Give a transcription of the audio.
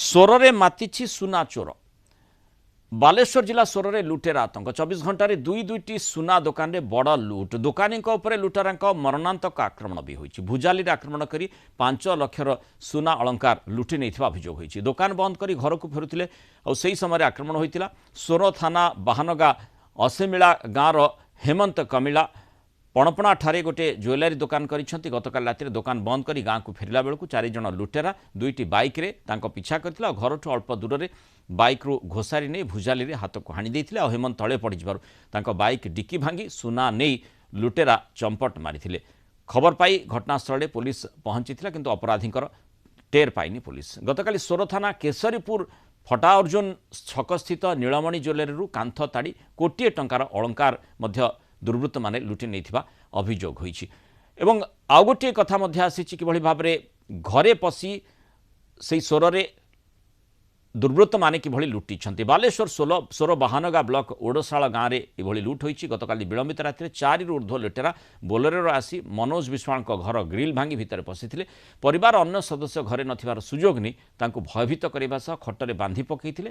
सोरे मातिछि सुना चोर बालेश्वर जिला सोरे लुटेर आतंक 24 घंटे दुई दुईटी सुना दुकान में बड़ लुट दुकानी लुटेरा मरणांतक आक्रमण भी होती भुजाली आक्रमण कर 5 लक्षर सुना अलंकार लुटि नहीं अभियोग होती दुकान बंद कर घर को फेरुले और से समय आक्रमण होता सोर थाना बाहानगा असेमिला गाँवर हेमंत कमिला पणपणा ठारे गोटे ज्वेलरी दुकान करिसेंती गतकाल राति दुकान बंद करी गाँव को फेरला बेलू 4 जन लुटेरा दुईटी बाइक रे तांको पीछा करथिला घर ठू अल्प दूर रे बाइक रु घोसारी नहीं भुजाली रे हाथ को हाणी देथिले और हेमंत तळे पड़ जिबारु तांको बाइक डिक्की भांगी सुना नहीं लुटेरा चंपट मारिथिले खबर पाई घटनास्थल पुलिस पहुंचीथिला किंतु अपराधींकर टेर पाइनी पुलिस गतकाली सोर थाना केसरीपुर फटा अर्जुन छक स्थित नीलमणि ज्वेलरी रु कांथ ताड़ी कोटिए टंकार अलंकार मध्य दुर्वृत्त माने लुटि नहीं अभियोग होइछि एवं आउ गोटे कथा मध्य आसीछि कि भाव में घरे पशि से सोर दुर्वृत्त माने किभଳି लुटिछन्ति बालेश्वर सोर बाहानगा ब्लॉक ओडशाला गाँव में यह लुट होइछि गतकाली विलंबित राति 4 रु ऊर्ध्व लुटेरा बोलेरो आसी मनोज विश्वाल घर ग्रिल भांगी भितर पशिथिले परिवार अन्य सदस्य घरे नथिबार सुजोग नहीं तांको भयभीत करबा सह खटरे बांधी पकैथिले।